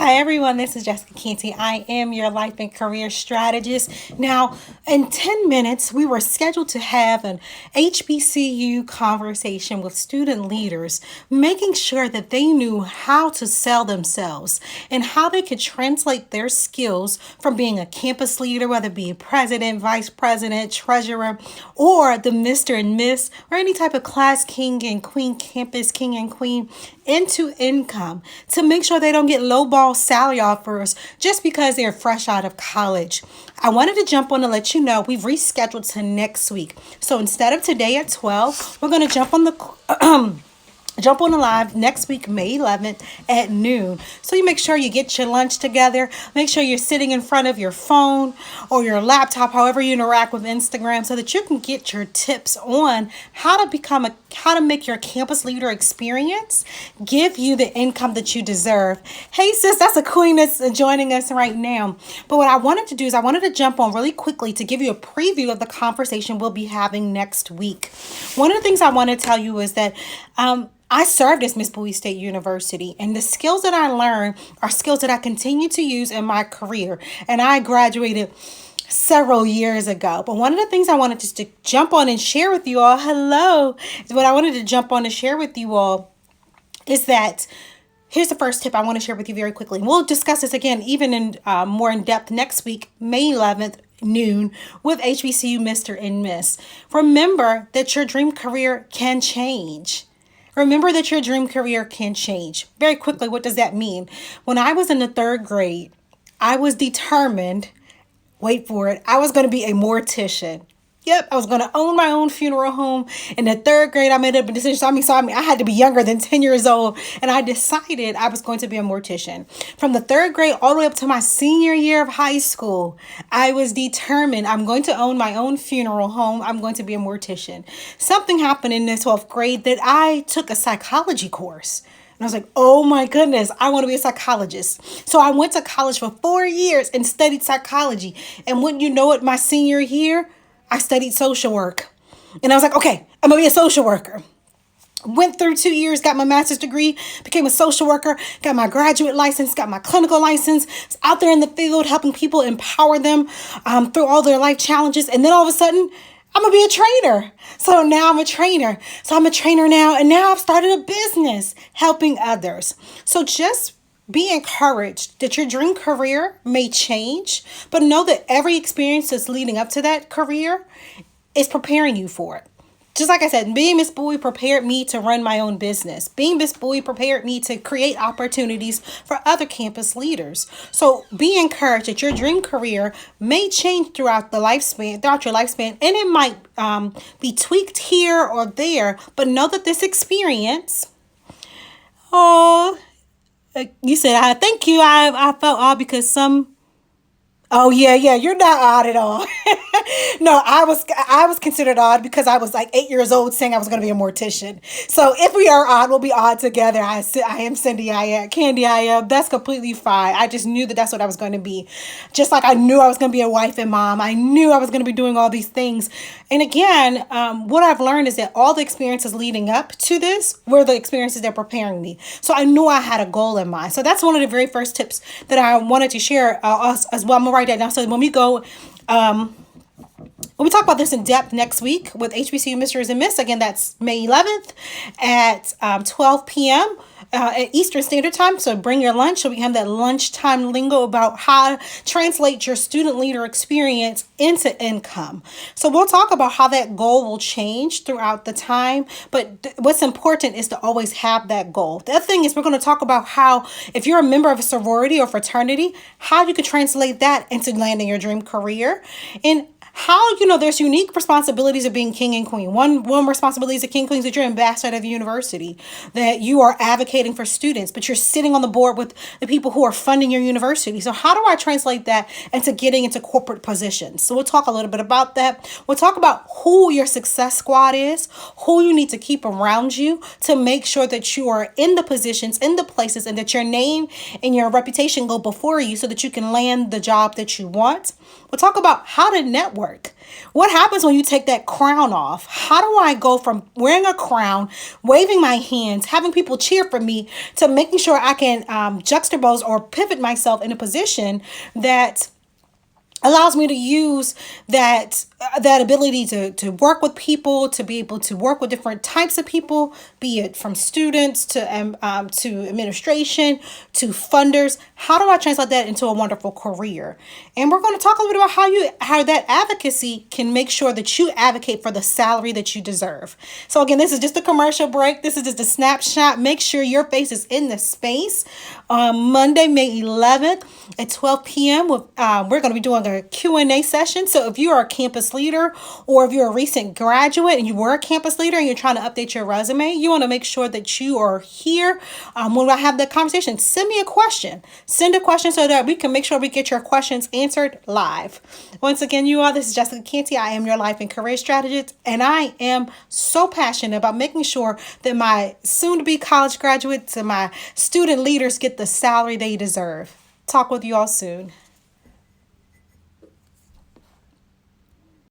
Hi everyone, this is Jessica Canty. I am your life and career strategist. Now, in 10 minutes, we were scheduled to have an HBCU conversation with student leaders, making sure that they knew how to sell themselves and how they could translate their skills from being a campus leader, whether it be president, vice president, treasurer, or the Mr. and Miss, or any type of class king and queen, campus king and queen, into income to make sure they don't get lowball salary offers just because they're fresh out of college. I wanted to jump on to let you know we've rescheduled to next week. So instead of today at 12, we're going to jump on the live next week, May 11th at noon. So you make sure you get your lunch together. Make sure you're sitting in front of your phone or your laptop, however you interact with Instagram, so that you can get your tips on how to make your campus leader experience give you the income that you deserve. Hey sis, that's a queen that's joining us right now. But what I wanted to do is I wanted to jump on really quickly to give you a preview of the conversation we'll be having next week. One of the things I want to tell you is that I served as Miss Bowie State University, and the skills that I learned are skills that I continue to use in my career. And I graduated several years ago. But one of the things I wanted just to jump on and share with you all, what I wanted to jump on and share with you all is that here's the first tip I want to share with you very quickly. We'll discuss this again, even in more in depth next week, May 11th, noon, with HBCU Mr. and Miss. Remember that your dream career can change. Remember that your dream career can change. Very quickly, what does that mean? When I was in the third grade, I was determined, wait for it, I was going to be a mortician. Yep, I was going to own my own funeral home. In the third grade, I made up a decision. I had to be younger than 10 years old. And I decided I was going to be a mortician. From the third grade all the way up to my senior year of high school, I was determined I'm going to own my own funeral home. I'm going to be a mortician. Something happened in the 12th grade that I took a psychology course. And I was like, oh my goodness, I want to be a psychologist. So I went to college for 4 years and studied psychology. And wouldn't you know it, my senior year, I studied social work. And I was like, okay, I'm going to be a social worker. Went through 2 years, got my master's degree, became a social worker, got my graduate license, got my clinical license, was out there in the field helping people empower them through all their life challenges. And then all of a sudden, I'm going to be a trainer. So now I'm a trainer. So I'm a trainer now. And now I've started a business helping others. So just be encouraged that your dream career may change, but know that every experience that's leading up to that career is preparing you for it. Just like I said, being Miss Bowie prepared me to run my own business. Being Miss Bowie prepared me to create opportunities for other campus leaders. So be encouraged that your dream career may change throughout your lifespan, and it might be tweaked here or there, but know that this experience, you said, I thank you. I felt odd because oh yeah, you're not odd at all. No, I was considered odd because I was like 8 years old saying I was going to be a mortician. So if we are odd, we'll be odd together. I am Cindy. I am Candy. I am. That's completely fine. I just knew that that's what I was going to be. Just like I knew I was going to be a wife and mom. I knew I was going to be doing all these things. And again, what I've learned is that all the experiences leading up to this were the experiences that were preparing me. So I knew I had a goal in mind. So that's one of the very first tips that I wanted to share as well. I'm going to write that down. So when we go, when we talk about this in depth next week with HBCU Mr. and Miss, again, that's May 11th at 12 p.m. At Eastern Standard Time. So bring your lunch. So we have that lunchtime lingo about how to translate your student leader experience into income. So we'll talk about how that goal will change throughout the time. But what's important is to always have that goal. The other thing is we're going to talk about how, if you're a member of a sorority or fraternity, how you can translate that into landing your dream career. And how, there's unique responsibilities of being king and queen. One responsibility as a king and queen is that you're ambassador of the university, that you are advocating for students, but you're sitting on the board with the people who are funding your university. So how do I translate that into getting into corporate positions? So we'll talk a little bit about that. We'll talk about who your success squad is, who you need to keep around you to make sure that you are in the positions, in the places, and that your name and your reputation go before you so that you can land the job that you want. We'll talk about how to network work? What happens when you take that crown off? How do I go from wearing a crown, waving my hands, having people cheer for me, to making sure I can juxtapose or pivot myself in a position that allows me to use that ability to work with people, to be able to work with different types of people, be it from students to administration to funders. How do I translate that into a wonderful career? And we're going to talk a little bit about how that advocacy can make sure that you advocate for the salary that you deserve. So again, this is just a commercial break. This is just a snapshot. Make sure your face is in the space on Monday, May 11th at 12 p.m. We're going to be doing a Q&A session. So if you are a campus leader, or if you're a recent graduate and you were a campus leader and you're trying to update your resume, you want to make sure that you are here when I have that conversation. Send me a question. Send a question so that we can make sure we get your questions answered live. Once again, you all, this is Jessica Canty. I am your life and career strategist, and I am so passionate about making sure that my soon-to-be college graduates and my student leaders get the salary they deserve. Talk with you all soon.